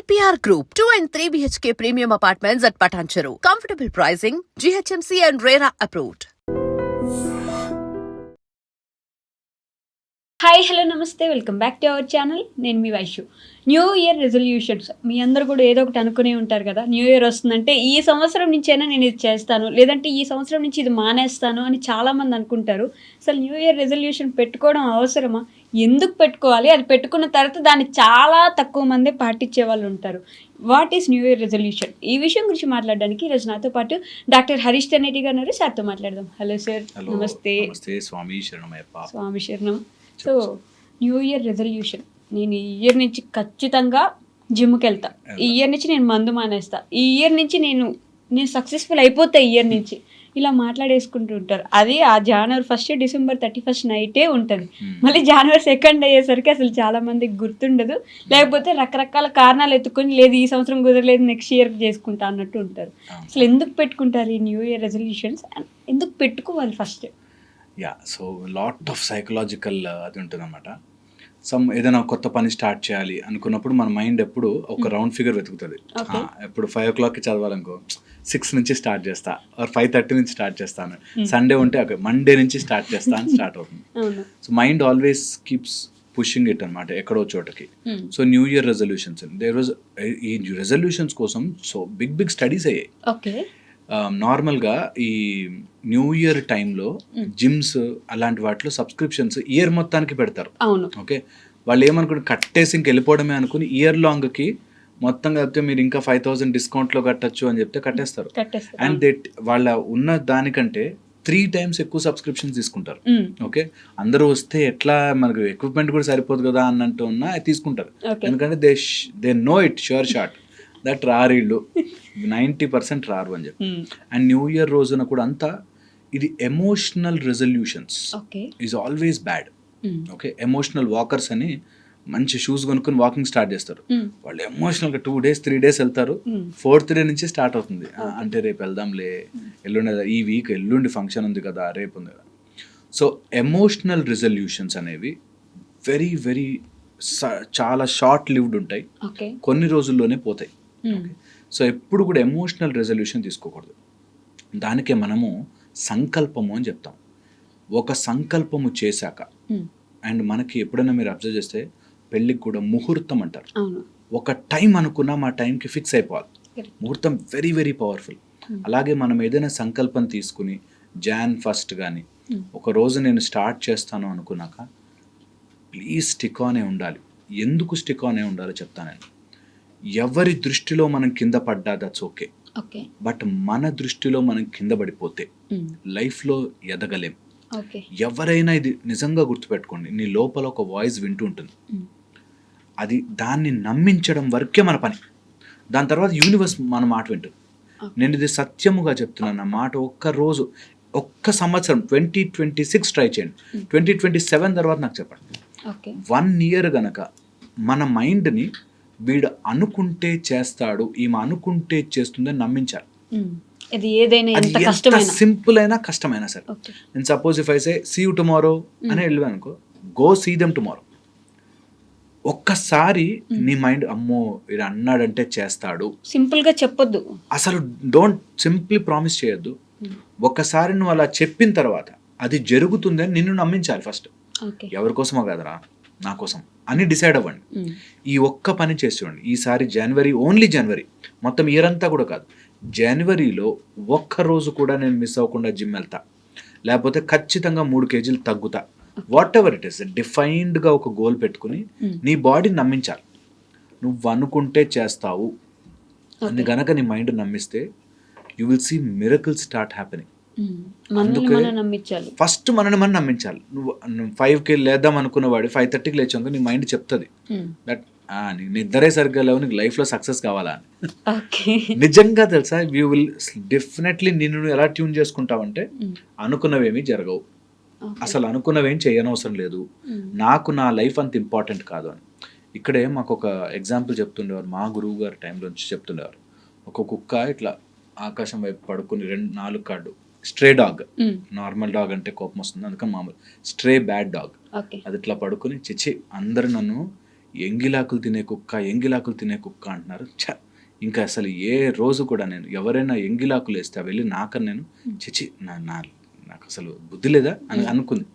APR Group, 2 and 3 BHK premium apartments at Patancheru. Comfortable pricing, GHMC and RERA approved. Hi hello నమస్తే welcome back to our channel. నేను మీ Vaishu. New year resolutions మీ అందరూ కూడా ఏదో ఒకటి అనుకునే ఉంటారు కదా. న్యూ ఇయర్ వస్తుందంటే ఈ సంవత్సరం నుంచైనా నేను ఇది చేస్తాను, లేదంటే ఈ సంవత్సరం నుంచి ఇది మానేస్తాను అని చాలామంది అనుకుంటారు. అసలు న్యూ ఇయర్ రెజల్యూషన్ పెట్టుకోవడం అవసరమా? ఎందుకు పెట్టుకోవాలి? అది పెట్టుకున్న తర్వాత దాన్ని చాలా తక్కువ మందే పాటించే వాళ్ళు ఉంటారు. What is new year resolution? ఈ విషయం గురించి మాట్లాడడానికి ఈరోజు నాతో పాటు డాక్టర్ హరీష్ తెన్నేటి గారు ఉన్నారు. సార్తో మాట్లాడదాం. Hello sir. నమస్తే. స్వామి శరణమయ్యప్ప. స్వామి శరణం. సో న్యూ ఇయర్ రెజల్యూషన్, నేను ఈ ఇయర్ నుంచి ఖచ్చితంగా జిమ్కి వెళ్తా, ఈ ఇయర్ నుంచి నేను మందు మానేస్తా, ఈ ఇయర్ నుంచి నేను సక్సెస్ఫుల్ అయిపోతా, ఈ ఇయర్ నుంచి ఇలా మాట్లాడేసుకుంటూ ఉంటారు. అది ఆ జనవరి 1 డిసెంబర్ 31 నైటే ఉంటుంది. మళ్ళీ జనవరి 2 అయ్యేసరికి అసలు చాలా మందికి గుర్తుండదు, లేకపోతే రకరకాల కారణాలు ఎత్తుకొని లేదు ఈ సంవత్సరం కుదరలేదు నెక్స్ట్ ఇయర్ చేసుకుంటా అన్నట్టు ఉంటారు. అసలు ఎందుకు పెట్టుకుంటారు ఈ న్యూ ఇయర్ రెజల్యూషన్స్? ఎందుకు పెట్టుకోవాలి first? So lot of psychological అది ఉంటుందన్నమాట. ఏదైనా కొత్త పని స్టార్ట్ చేయాలి అనుకున్నప్పుడు మన మైండ్ ఎప్పుడు ఒక రౌండ్ ఫిగర్ వెతుకుతుంది. ఇప్పుడు 5 o'clock చదవాలనుకో 6 నుంచి స్టార్ట్ చేస్తా, 5:30 నుంచి స్టార్ట్ చేస్తాను. సండే ఉంటే మండే నుంచి స్టార్ట్ చేస్తా అని స్టార్ట్ అవుతుంది. So mind always keeps pushing it అనమాట ఎక్కడో చోటకి. సో న్యూ ఇయర్ రెజల్యూషన్స్, ఈ రెజల్యూషన్స్ కోసం సో బిగ్ స్టడీస్ అయ్యాయి. నార్మల్గా ఈ న్యూ ఇయర్ టైంలో జిమ్స్ అలాంటి వాటిలో సబ్స్క్రిప్షన్స్ ఇయర్ మొత్తానికి పెడతారు. ఓకే, వాళ్ళు ఏమనుకుంటే కట్టేసి ఇంక వెళ్ళిపోవడమే అనుకుని ఇయర్ లాంగ్కి మొత్తం కలిపితే మీరు ఇంకా 5,000 డిస్కౌంట్లో కట్టచ్చు అని చెప్తే కట్టేస్తారు. అండ్ వాళ్ళ ఉన్న దానికంటే 3 times ఎక్కువ సబ్స్క్రిప్షన్స్ తీసుకుంటారు. ఓకే, అందరూ వస్తే ఎట్లా మనకు ఎక్విప్మెంట్ కూడా సరిపోదు కదా అన్నట్టు ఉన్నా తీసుకుంటారు. ఎందుకంటే they know it sure shot that రారీళ్ళు 90% రారు అని చెప్పి. అండ్ న్యూ ఇయర్ రోజున కూడా అంతా ఇది emotional resolutions is always bad. Okay, emotional walkers అని మంచి షూస్ కొనుక్కొని వాకింగ్ స్టార్ట్ చేస్తారు. వాళ్ళు ఎమోషనల్గా 2 days 3 days వెళ్తారు. 4th day నుంచి స్టార్ట్ అవుతుంది. అంటే రేపు వెళ్దాంలే, ఎల్లుండి ఈ వీక్ ఎల్లుండి ఫంక్షన్ ఉంది కదా, రేపు ఉంది కదా. సో ఎమోషనల్ రెజల్యూషన్స్ అనేవి వెరీ వెరీ చాలా షార్ట్ లివ్డ్ ఉంటాయి, కొన్ని రోజుల్లోనే పోతాయి. సో ఎప్పుడు కూడా ఎమోషనల్ రెజల్యూషన్ తీసుకోకూడదు. దానికే మనము సంకల్పము అని చెప్తాం. ఒక సంకల్పము చేశాక, అండ్ మనకి ఎప్పుడైనా మీరు అబ్జర్వ్ చేస్తే పెళ్ళికి కూడా ముహూర్తం అంటారు. ఒక టైం అనుకున్నా మా టైంకి ఫిక్స్ అయిపోవాలి. ముహూర్తం వెరీ వెరీ పవర్ఫుల్. అలాగే మనం ఏదైనా సంకల్పం తీసుకుని Jan 1 కానీ ఒక రోజు నేను స్టార్ట్ చేస్తాను అనుకున్నాక ప్లీజ్ స్టిక్ ఆనే ఉండాలి. ఎందుకు స్టిక్ ఆనే ఉండాలో చెప్తాను నేను. ఎవరి దృష్టిలో మనం కింద పడ్డా దట్స్ ఓకే, బట్ మన దృష్టిలో మనం కింద పడిపోతే లైఫ్లో ఎదగలేం. ఎవరైనా ఇది నిజంగా గుర్తుపెట్టుకోండి, నీ లోపల ఒక వాయిస్ వింటూ ఉంటుంది, అది దాన్ని నమ్మించడం వరకే మన పని. దాని తర్వాత యూనివర్స్ మన మాట వింటుంది. నేను ఇది సత్యముగా చెప్తున్నాను. నా మాట ఒక్క సంవత్సరం 2026 ట్రై చేయండి. 2027 తర్వాత నాకు చెప్పండి. 1 year గనక మన మైండ్ని వీడు అనుకుంటే చేస్తాడు, ఈమె అనుకుంటే చేస్తుందని నమ్మించాలి. అది ఏదైనా సింపుల్ అయినా కష్టమైనా సరే. నేను suppose if I say see you tomorrow అని వెళ్ళాను అనుకో, గో సీ దెమ్ టుమారో. ఒక్కసారి నీ మైండ్ అమ్మో వీడు అన్నాడంటే చేస్తాడు సింపుల్ గా చెప్పొద్దు, అసలు డోంట్ సింప్లీ ప్రామిస్ చేయొద్దు. ఒక్కసారి నువ్వు అలా చెప్పిన తర్వాత అది జరుగుతుందని నిన్ను నమ్మించాలి ఫస్ట్. ఎవరి కోసమో కదరా, నా కోసం అని డిసైడ్ అవ్వండి. ఈ ఒక్క పని చేసి చూడండి. ఈసారి ఓన్లీ జనవరి, మొత్తం ఇయర్ అంతా కూడా కాదు, జనవరిలో ఒక్కరోజు కూడా నేను మిస్ అవ్వకుండా జిమ్ వెళ్తా, లేకపోతే ఖచ్చితంగా 3 kgs తగ్గుతా. వాట్ ఎవర్ ఇట్ ఇస్, డిఫైన్డ్గా ఒక గోల్ పెట్టుకుని నీ బాడీని నమ్మించాలి. నువ్వు అనుకుంటే చేస్తావు అని గనక నీ మైండ్ నమ్మిస్తే you will see miracles start happening. First మనని మనం నమ్మించాలి. నువ్వు 5కి లేద్దాం అనుకున్నవాడు 5:30కి లేచాక నీ మైండ్ చెప్తుంది దట్ నీ నిద్రే సరిగ్గా లేవు, నీకు లైఫ్లో సక్సెస్ కావాలా అని. నిజంగా తెలుసా, యూ విల్ డెఫినెట్లీ నిన్ను ఎలా ట్యూన్ చేసుకుంటావంటే అనుకున్నవేమీ జరగవు, అసలు అనుకున్నవేం చేయనవసరం లేదు, నాకు నా లైఫ్ అంత ఇంపార్టెంట్ కాదు అని. ఇక్కడే మాకు ఒక ఎగ్జాంపుల్ చెప్తుండేవారు, మా గురువు గారి టైంలో నుంచి చెప్తుండేవారు. ఒక కుక్క ఇట్లా ఆకాశం వైపు పడుకుని 4 కాళ్ళు, స్ట్రే డాగ్, నార్మల్ డాగ్ అంటే కోపం వస్తుంది అందుకని మామూలు స్ట్రే బ్యాడ్ డాగ్, అది ఇట్లా పడుకుని చిచ్చి అందరు నన్ను ఎంగిలాకులు తినే కుక్క అంటున్నారు. ఇంకా అసలు ఏ రోజు కూడా నేను ఎవరైనా ఎంగిలాకులు వేస్తే వెళ్ళి నాకని నేను చిచి నాకు అసలు బుద్ధి లేదా అని అనుకుంది.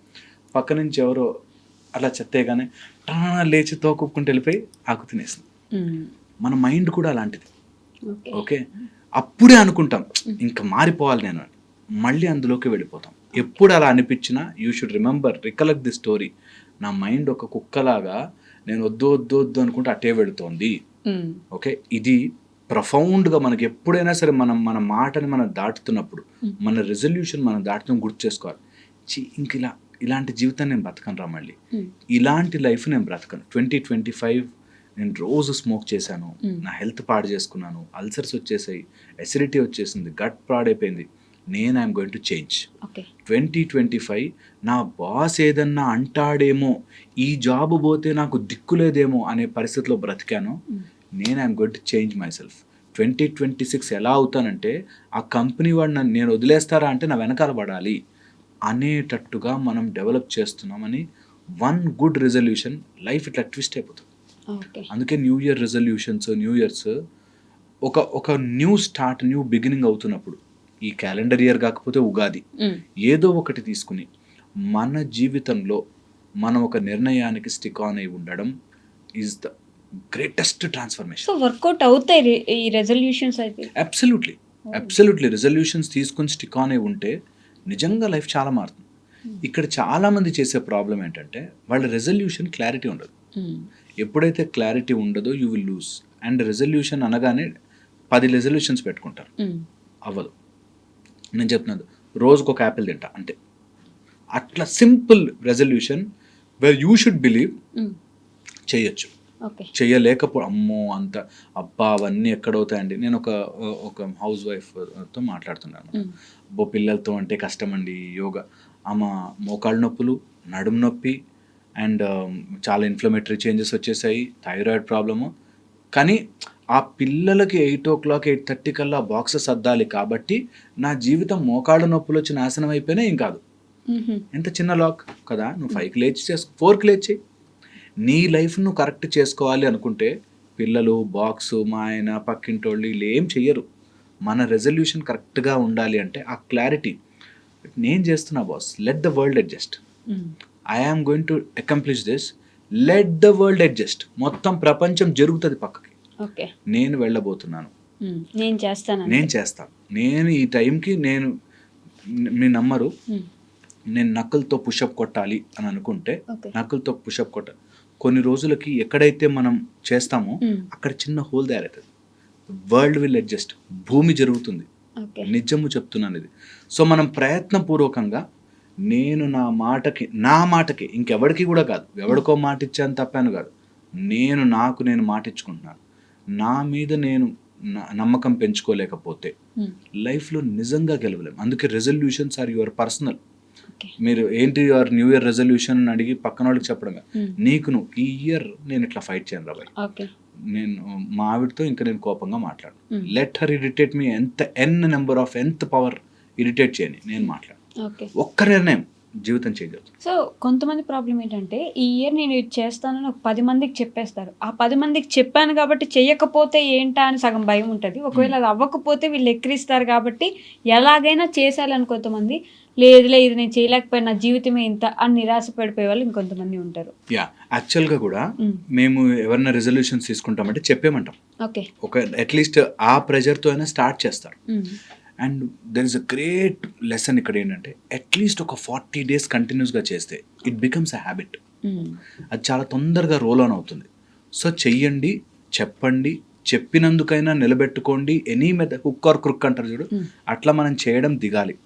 పక్క నుంచి ఎవరో అలా చెత్తేగానే లేచి తోకుక్కుంటూ వెళ్ళిపోయి ఆకు తినేసింది. మన మైండ్ కూడా అలాంటిది. ఓకే, అప్పుడే అనుకుంటాం ఇంకా మారిపోవాలి నేను, మళ్ళీ అందులోకి వెళ్ళిపోతాం. ఎప్పుడు అలా అనిపించినా you should recollect the story. నా మైండ్ ఒక కుక్కలాగా నేను వద్దు అనుకుంటే అట్టే వెళుతోంది. ఓకే, ఇది ప్రొఫౌండ్గా మనకి ఎప్పుడైనా సరే మన మాటని మనం దాటుతున్నప్పుడు, మన రెజల్యూషన్ మనం దాటుతున్న గుర్తు చేసుకోవాలి. ఇంక ఇలాంటి జీవితం నేను బ్రతకను రా, మళ్ళీ ఇలాంటి లైఫ్ నేను బ్రతకను. 2025 నేను రోజు స్మోక్ చేశాను, నా హెల్త్ పాడు చేసుకున్నాను, అల్సర్స్ వచ్చేసాయి, ఎసిడిటీ వచ్చేసింది, గట్ పాడైపోయింది. I'm going to change. 2025 నా బాస్ ఏదన్నా అంటాడేమో, ఈ జాబ్ పోతే నాకు దిక్కులేదేమో అనే పరిస్థితిలో బ్రతికాను. I'm going to change myself. 2026 ఎలా అవుతానంటే ఆ కంపెనీ వాడు నేను వదిలేస్తారా అంటే నా వెనకాల పడాలి అనేటట్టుగా మనం డెవలప్ చేస్తున్నామని వన్ గుడ్ రెజల్యూషన్ లైఫ్ ఇట్లా ట్విస్ట్ అయిపోతుంది. అందుకే new year resolutions, new years ఒక న్యూ స్టార్ట్, న్యూ బిగినింగ్ అవుతున్నప్పుడు, ఈ క్యాలెండర్ ఇయర్ కాకపోతే ఉగాది, ఏదో ఒకటి తీసుకుని మన జీవితంలో మనం ఒక నిర్ణయానికి స్టిక్ ఆన్ అయి ఉండడం is the greatest transformation. So workout అవుతాయి ఈ రెజల్యూషన్స్ అయితే. అబ్సల్యూట్లీ రెజల్యూషన్స్ తీసుకుని స్టిక్ ఆన్ అయి ఉంటే నిజంగా లైఫ్ చాలా మారుతుంది. ఇక్కడ చాలా మంది చేసే ప్రాబ్లం ఏంటంటే వాళ్ళ రెజల్యూషన్ క్లారిటీ ఉండదు. ఎప్పుడైతే క్లారిటీ ఉండదో you will lose. And resolution అనగానే 10 రెజల్యూషన్స్ పెట్టుకుంటారు, అవ్వదు. నేను చెప్తున్నాను రోజుకు ఒక యాపిల్ తింటా అంటే, అట్లా simple resolution where you should believe చేయొచ్చు. అమ్మో అంత అబ్బా అవన్నీ ఎక్కడవుతాయండి. నేను ఒక హౌస్ వైఫ్తో మాట్లాడుతున్నాను. అబ్బో పిల్లలతో అంటే కష్టం అండి యోగా. మోకాళ్ళ నొప్పులు, నడుము నొప్పి, అండ్ చాలా ఇన్ఫ్లమేటరీ చేంజెస్ వచ్చేసాయి, థైరాయిడ్ ప్రాబ్లము. కానీ ఆ పిల్లలకి 8 o'clock 8:30 కల్లా బాక్సెస్ అద్దాలి కాబట్టి నా జీవితం మోకాళ్ళ నొప్పులు వచ్చి నాశనం అయిపోయినా ఏం కాదు. ఎంత చిన్న లాక్ కదా, నువ్వు 5కి లేచి 4కి లేచి నీ లైఫ్ నువ్వు కరెక్ట్ చేసుకోవాలి అనుకుంటే పిల్లలు, బాక్సు, మా ఆయన, పక్కింటోళ్ళు వీళ్ళు ఏం చెయ్యరు. మన రెజల్యూషన్ కరెక్ట్గా ఉండాలి అంటే ఆ క్లారిటీ, నేను చేస్తున్నా boss, let the world adjust, I am going to accomplish this, let the world adjust. మొత్తం ప్రపంచం జరుగుతుంది పక్కకి, నేను వెళ్ళబోతున్నాను, నేను చేస్తాను. నేను ఈ టైంకి మీరు నమ్మరు, నేను నక్కులతో పుషప్ కొట్టాలి అని అనుకుంటే నక్కులతో పుషప్ కొట్టాలి. కొన్ని రోజులకి ఎక్కడైతే మనం చేస్తామో అక్కడ చిన్న హోల్ తయారవుతుంది. వరల్డ్ విల్ అడ్జస్ట్, భూమి జరుగుతుంది. నిజము చెప్తున్నాను ఇది. సో మనం ప్రయత్నపూర్వకంగా నేను నా మాటకి ఇంకెవరికి కూడా కాదు, ఎవరికో మాట ఇచ్చాను తప్పాను కాదు, నేను మాట ఇచ్చుకుంటున్నాను. నా మీద నేను నమ్మకం పెంచుకోలేకపోతే లైఫ్లో నిజంగా గెలవలేము. అందుకే రెజల్యూషన్స్ ఆర్ యువర్ పర్సనల్. మీరు ఏంటి యువర్ న్యూ ఇయర్ రెజల్యూషన్ అని అడిగి పక్కన వాళ్ళకి చెప్పడమే, నువ్వు ఈ ఇయర్ నేను ఇట్లా ఫైట్ చేయను రా బాయ్, నేను మా ఆవిడతో ఇంకా నేను కోపంగా మాట్లాడు, లెట్ హర్ ఇరిటేట్ మీ, ఎంత పవర్ ఇరిటేట్ చేయని, నేను మాట్లాడు. ఒక్క నిర్ణయం జీవితం చేయగలదు. సో కొంతమంది ప్రాబ్లం ఏంటంటే ఈ ఇయర్ నేను ఇది చేస్తానని ఒక 10 మందికి చెప్పేస్తారు. ఆ 10 మందికి చెప్పాను కాబట్టి చెయ్యకపోతే ఏంటా అని సగం భయం ఉంటుంది. ఒకవేళ అది అవ్వకపోతే వీళ్ళు ఎక్కిరిస్తారు కాబట్టి ఎలాగైనా చేసేయాలని కొంతమంది, లేదులే ఇది నేను చేయలేకపోయినా నా జీవితమే ఇంత అని నిరాశ పడిపోయే వాళ్ళు ఇంకొంతమంది ఉంటారు. యాక్చువల్గా కూడా మేము ఎవరైనా రెజల్యూషన్స్ తీసుకుంటామంటే చెప్పేమంటాం, ఒక అట్లీస్ట్ ఆ ప్రెజర్తో అయినా స్టార్ట్ చేస్తారు. And there is a great lesson ఇక్కడ ఏంటంటే, అట్లీస్ట్ ఒక 40 days కంటిన్యూస్గా చేస్తే ఇట్ బికమ్స్ అ హ్యాబిట్. అది చాలా తొందరగా రోల్ ఆన్ అవుతుంది. సో చెయ్యండి, చెప్పండి, చెప్పినందుకైనా నిలబెట్టుకోండి. Any method, hook or crook అంటారు చూడు, అట్లా మనం చేయడం దిగాలి.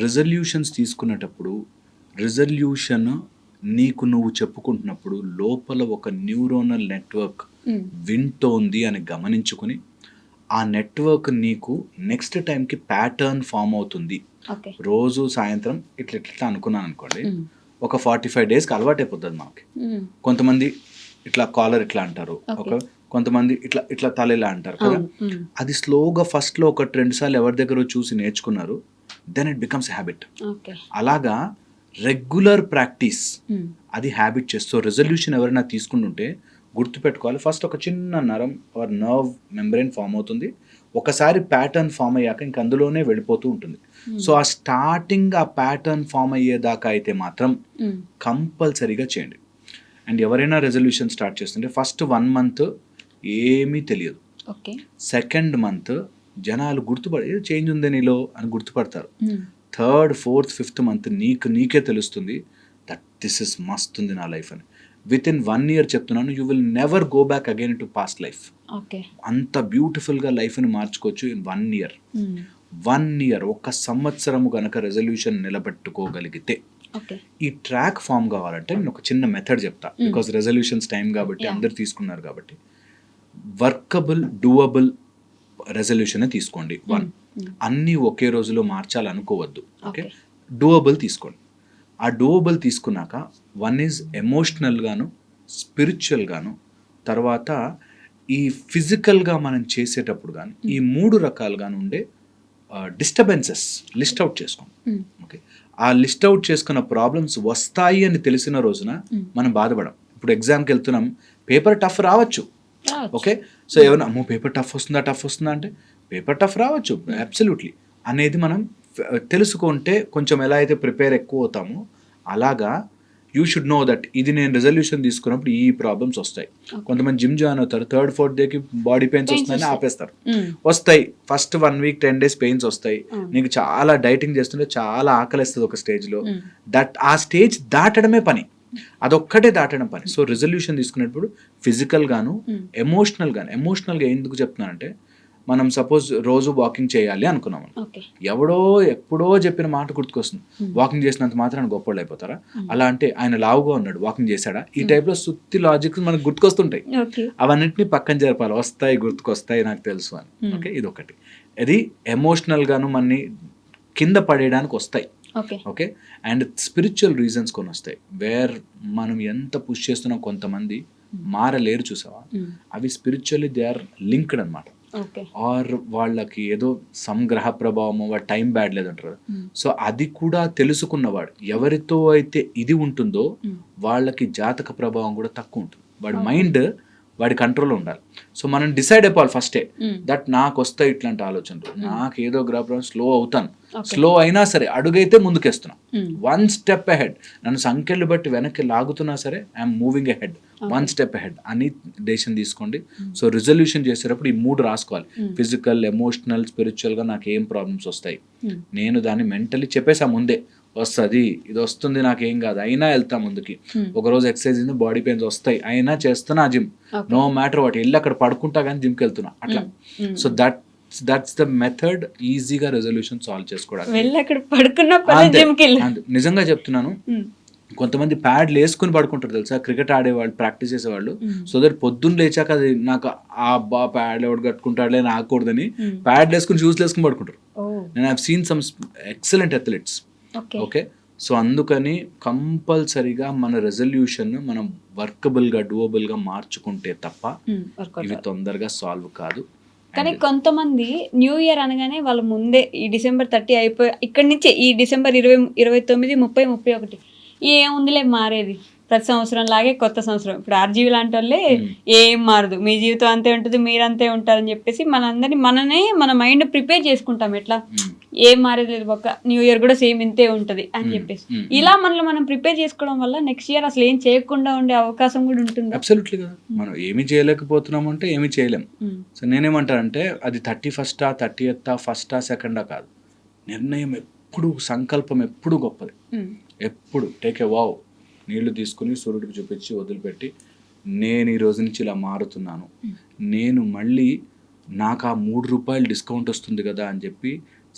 రెజల్యూషన్స్ తీసుకునేటప్పుడు రెజల్యూషన్ నీకు నువ్వు చెప్పుకుంటున్నప్పుడు లోపల ఒక న్యూరోనల్ నెట్వర్క్ వింటోంది అని గమనించుకుని ఆ నెట్వర్క్ నీకు నెక్స్ట్ టైంకి ప్యాటర్న్ ఫామ్ అవుతుంది. రోజు సాయంత్రం ఇట్లా అనుకున్నాను అనుకోండి, ఒక 45 daysకి అలవాటు అయిపోతుంది మనకి. కొంతమంది ఇట్లా కాలర్ ఇట్లా అంటారు, కొంతమంది ఇట్లా తల ఇలా అంటారు కదా. అది స్లోగా ఫస్ట్లో ఒక 2 సార్లు ఎవరి దగ్గర చూసి నేర్చుకున్నారు, దెన్ ఇట్ బికమ్స్ హ్యాబిట్. అలాగా రెగ్యులర్ ప్రాక్టీస్ అది హ్యాబిట్ చేస్తూ రెజల్యూషన్ ఎవరైనా తీసుకుంటుంటే గుర్తుపెట్టుకోవాలి. ఫస్ట్ ఒక చిన్న నరం ఆర్ నర్వ్ మెంబ్రెయిన్ ఫామ్ అవుతుంది. ఒకసారి ప్యాటర్న్ ఫామ్ అయ్యాక ఇంక అందులోనే వెళ్ళిపోతూ ఉంటుంది. సో ఆ స్టార్టింగ్ ఆ ప్యాటర్న్ ఫామ్ అయ్యేదాకా అయితే మాత్రం కంపల్సరీగా చేయండి. అండ్ ఎవరైనా రెజల్యూషన్ స్టార్ట్ చేస్తుంటే ఫస్ట్ 1 month ఏమీ తెలియదు. ఓకే. సెకండ్ మంత్ జనాలు ఏదో చేంజ్ ఉంది నీలో అని గుర్తుపడతారు. థర్డ్, ఫోర్త్, 5th month నీకే తెలుస్తుంది దట్ దిస్ ఇస్ మస్త్ ఉంది నా లైఫ్ అని. విత్ ఇన్ 1 year చెప్తున్నాను, you will never go back again to past life. Okay. అంత బ్యూటిఫుల్గా లైఫ్ని మార్చుకోవచ్చు ఇన్ 1 year. 1 year 1 సంవత్సరము కనుక రెజల్యూషన్ నిలబెట్టుకోగలిగితే ఈ ట్రాక్ ఫామ్ కావాలంటే నేను ఒక చిన్న మెథడ్ చెప్తా. బికాస్ రెజల్యూషన్స్ టైం కాబట్టి అందరు తీసుకున్నారు కాబట్టి వర్కబుల్ డూయబుల్ రెజల్యూషన్ తీసుకోండి. 1 అన్నీ ఒకే రోజులో మార్చాలనుకోవద్దు. ఓకే, డూయబుల్ తీసుకోండి. ఆ డూయబుల్ తీసుకున్నాక 1 is ఎమోషనల్ గాను, స్పిరిచువల్ గాను, తర్వాత ఈ ఫిజికల్గా మనం చేసేటప్పుడు కానీ ఈ 3 రకాలుగాను ఉండే డిస్టర్బెన్సెస్ లిస్ట్ అవుట్ చేసుకోండి. ఓకే, ఆ లిస్ట్ అవుట్ చేసుకున్న ప్రాబ్లమ్స్ వస్తాయి అని తెలిసిన రోజున మనం బాధపడం. ఇప్పుడు ఎగ్జామ్కి వెళ్తున్నాం, పేపర్ టఫ్ రావచ్చు. ఓకే, సో ఏమన్నా అమ్మో పేపర్ టఫ్ వస్తుందా అంటే పేపర్ టఫ్ రావచ్చు అబ్సల్యూట్లీ అనేది మనం తెలుసుకుంటే కొంచెం ఎలా అయితే ప్రిపేర్ ఎక్కువ అవుతామో అలాగా యూ షుడ్ నో దట్ ఇది నేను రెజల్యూషన్ తీసుకున్నప్పుడు ఈ ప్రాబ్లమ్స్ వస్తాయి. కొంతమంది జిమ్ జాయిన్ అవుతారు, 3rd, 4th డేకి బాడీ పెయిన్స్ వస్తాయని ఆపేస్తారు. వస్తాయి, ఫస్ట్ 1 week 10 days పెయిన్స్ వస్తాయి. నీకు చాలా డైటింగ్ చేస్తుంటే చాలా ఆకలిస్తుంది ఒక స్టేజ్లో. ఆ స్టేజ్ దాటడమే పని, అదొక్కటే దాటడం పని. సో రెజల్యూషన్ తీసుకునేటప్పుడు ఫిజికల్ గాను ఎమోషనల్ గా ఎందుకు చెప్తున్నానంటే, మనం సపోజ్ రోజు వాకింగ్ చేయాలి అనుకున్నాం, ఎవడో ఎప్పుడో చెప్పిన మాట గుర్తుకొస్తుంది. వాకింగ్ చేసినంత మాత్రాన్ని గొప్పవాళ్ళు అయిపోతారా? అలా అంటే ఆయన లావుగా ఉన్నాడు వాకింగ్ చేశాడా? ఈ టైప్లో సుత్తి లాజిక్స్ మనకు గుర్తుకొస్తుంటాయి. అవన్నిటిని పక్కన జరపాలి, వస్తాయి గుర్తుకొస్తాయి నాకు తెలుసు అని. ఓకే, ఇది ఒకటి. ఇది ఎమోషనల్ గాను మనని కింద పడేయడానికి వస్తాయి. ఓకే, అండ్ స్పిరిచువల్ రీజన్స్ కొన్ని వస్తాయి. వేర్ మనం ఎంత పుష్ చేస్తున్నాం కొంతమంది మారలేరు, చూసావా? అవి స్పిరిచువల్లీ దే ఆర్ లింక్డ్ అనమాట. ఆర్ వాళ్ళకి ఏదో సంగ్రహ ప్రభావము, వాడు టైం బ్యాడ్ లేదంటారు. సో అది కూడా తెలుసుకున్నవాడు ఎవరితో అయితే ఇది ఉంటుందో వాళ్ళకి జాతక ప్రభావం కూడా తక్కువ ఉంటుంది. వాడి మైండ్ వాడి కంట్రోల్లో ఉండాలి. సో మనం డిసైడ్ అయిపోవాలి ఫస్టే దట్ నాకు వస్తాయి ఇట్లాంటి ఆలోచనలు, నాకు ఏదో గ్రహం స్లో అవుతాను. స్లో అయినా సరే అడుగైతే ముందుకేస్తున్నా, 1 step ahead. నన్ను సంఖ్యలు బట్టి వెనక్కి లాగుతున్నా సరే I'm moving ahead, 1 step ahead అని డెసిషన్ తీసుకోండి. సో రిజల్యూషన్ చేసేటప్పుడు ఈ 3 రాసుకోవాలి. ఫిజికల్, ఎమోషనల్, స్పిరిచువల్గా నాకు ఏం ప్రాబ్లమ్స్ వస్తాయి, నేను దాన్ని మెంటలీ చెప్పేసా ముందే, వస్తుంది ఇది వస్తుంది నాకేం కాదు అయినా వెళ్తా ముందుకి. ఒకరోజు ఎక్సర్సైజ్ బాడీ పెయిన్స్ వస్తాయి అయినా చేస్తున్నా జిమ్, నో మ్యాటర్ వాట్, వెళ్ళి అక్కడ పడుకుంటా కానీ జిమ్కి వెళ్తున్నా అట్లా. సో దట్స్ ద మెథడ్ ఈజీగా రెజల్యూషన్ సాల్వ్ చేసుకోవడానికి. నిజంగా చెప్తున్నాను, కొంతమంది ప్యాడ్లు వేసుకుని పడుకుంటారు తెలుసా, క్రికెట్ ఆడేవాళ్ళు, ప్రాక్టీస్ చేసేవాళ్ళు. సో దట్ పొద్దున్న లేచాక అది నాకు ఆ ప్యాడ్ ఎవడు కట్టుకుంటాడులే నాకూడదని ప్యాడ్లు వేసుకుని షూస్లు వేసుకుని పడుకుంటారు. నేను have seen some excellent athletes. Okay, so అందుకని కంపల్సరీగా మన రెజల్యూషన్ మనం వర్కబుల్గా డూయబుల్గా మార్చుకుంటే తప్ప ఇవి తొందరగా సాల్వ్ కాదు. కానీ కొంతమంది న్యూ ఇయర్ అనగానే వాళ్ళ ముందే ఈ December 30 అయిపోయి ఇక్కడి నుంచే ఈ December 20, 29, 30, 31 ఏముందిలే మారేది, ప్రతి సంవత్సరం లాగే కొత్త సంవత్సరం. ఇప్పుడు ఆర్జీవి లాంటి వాళ్ళే ఏం మారదు, మీ జీవితం అంతే ఉంటుంది, మీరు అంతే ఉంటారని చెప్పేసి మన మైండ్ ప్రిపేర్ చేసుకుంటాం. ఎట్లా ఏం మారేది లేదు, ఒక న్యూ ఇయర్ కూడా సేమ్ ఇంతే ఉంటుంది అని చెప్పేసి ఇలా మనల్ని మనం ప్రిపేర్ చేసుకోవడం వల్ల నెక్స్ట్ ఇయర్ అసలు ఏం చేయకుండా ఉండే అవకాశం కూడా ఉంటుంది. అబ్సల్యూట్లీ కదా, మనం ఏమి చేయలేకపోతున్నాము అంటే ఏమి చేయలేం. సో నేనేమంటానంటే అది 31st, 30th, 1st, 2nd కాదు, నిర్ణయం ఎప్పుడు, సంకల్పం ఎప్పుడు గొప్పది. ఎప్పుడు టేక్ ఏ వావ్, నీళ్లు తీసుకుని సూర్యుడికి చూపించి వదిలిపెట్టి నేను ఈ రోజు నుంచి ఇలా మారుతున్నాను, నేను మళ్ళీ నాకు ఆ ₹3 డిస్కౌంట్ వస్తుంది కదా అని చెప్పి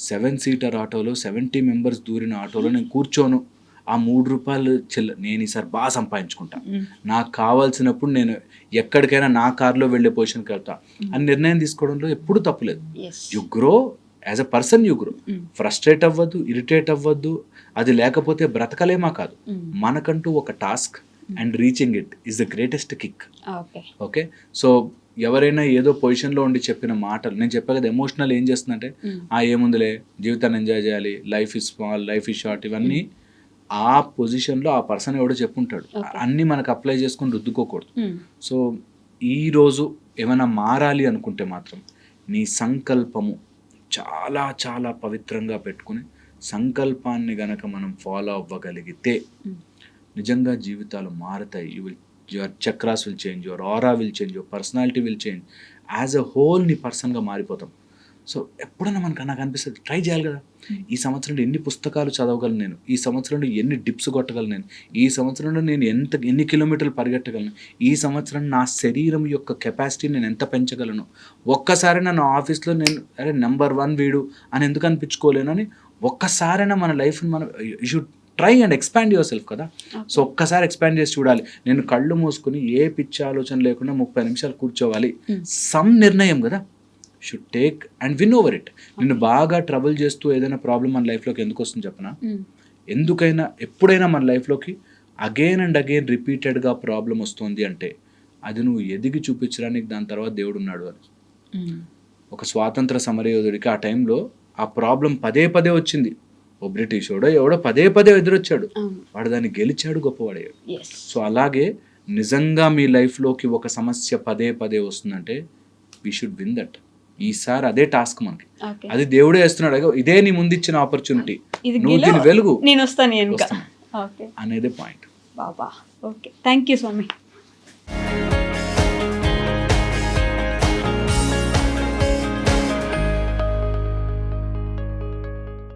7-seater ఆటోలో 70 members దూరిన ఆటోలో నేను కూర్చోను, ఆ ₹3 నేను ఈసారి బాగా సంపాదించుకుంటా, నాకు కావాల్సినప్పుడు నేను ఎక్కడికైనా నా కార్లో వెళ్ళే పొజిషన్కి వెళ్తా అని నిర్ణయం తీసుకోవడంలో ఎప్పుడు తప్పులేదు. You grow as a person, you grow. Frustrate అవ్వద్దు, ఇరిటేట్ అవ్వద్దు, అది లేకపోతే బ్రతకలేమా కాదు. మనకంటూ ఒక task and reaching it is the greatest kick. Okay, so ఎవరైనా ఏదో పొజిషన్లో ఉండి చెప్పిన మాటలు, నేను చెప్పా కదా ఎమోషనల్ ఏం చేస్తుందంటే ఏముందిలే జీవితాన్ని ఎంజాయ్ చేయాలి, life is small, life is short, ఇవన్నీ ఆ పొజిషన్లో ఆ పర్సన్ ఎవడో చెప్పుంటాడు. అన్నీ మనకు అప్లై చేసుకొని రుద్దుకోకూడదు. సో ఈరోజు ఏమైనా మారాలి అనుకుంటే మాత్రం నీ సంకల్పము చాలా చాలా పవిత్రంగా పెట్టుకుని సంకల్పాన్ని గనక మనం ఫాలో అవ్వగలిగితే నిజంగా జీవితాలు మారుతాయి. Your chakras will change, your aura will change, your personality will change. As a whole నీ పర్సన్గా మారిపోతాం. సో ఎప్పుడైనా నాకు అనిపిస్తుంది ట్రై చేయాలి కదా. ఈ సంవత్సరంలో ఎన్ని పుస్తకాలు చదవగలను నేను, ఈ సంవత్సరంలో ఎన్ని డిప్స్ కొట్టగలను నేను, ఈ సంవత్సరంలో నేను ఎన్ని కిలోమీటర్లు పరిగెట్టగలను, ఈ సంవత్సరం నా శరీరం యొక్క కెపాసిటీ నేను ఎంత పెంచగలను. ఒక్కసారి నా ఆఫీస్లో నేను అరే నెంబర్ 1 వీడు అని ఎందుకు అనిపించుకోలేనని ఒక్కసారైనా మన లైఫ్ని మనం you should try and expand your self కదా. సో ఒక్కసారి ఎక్స్పాండ్ చేసి చూడాలి. నేను కళ్ళు మూసుకుని ఏ పిచ్చి ఆలోచన లేకుండా 30 నిమిషాలు కూర్చోవాలి. సమ్ నిర్ణయం కదా, should take and win over it. నిన్ను బాగా ట్రబుల్ చేస్తూ ఏదైనా ప్రాబ్లం మన లైఫ్లోకి ఎందుకు వస్తుంది చెప్పనా? ఎందుకైనా ఎప్పుడైనా మన లైఫ్లోకి అగైన్ అండ్ అగైన్ రిపీటెడ్గా ప్రాబ్లం వస్తుంది అంటే అది నువ్వు ఎదిగి చూపించడానికి దాని తర్వాత దేవుడు ఉన్నాడు అని. ఒక స్వాతంత్ర సమరయోధుడికి ఆ టైంలో ఆ ప్రాబ్లం పదే పదే వచ్చింది. ఓ బ్రిటిషోడో ఎవడో పదే పదే ఎదురొచ్చాడు, వాడు దాన్ని గెలిచాడు, గొప్పవాడయ్యాడు. సో అలాగే నిజంగా మీ లైఫ్లోకి ఒక సమస్య పదే పదే వస్తుందంటే వీ షుడ్ విన్ దట్. ఈసారి అదే టాస్క్ మనకి, అది దేవుడే వేస్తున్నాడు. ఇదే నీ ముందు ఇచ్చిన ఆపర్చునిటీ, నువ్వు దీని వెలుగు నేను వస్తాను అనేది పాయింట్. బాబా. Okay, thank you Swamy.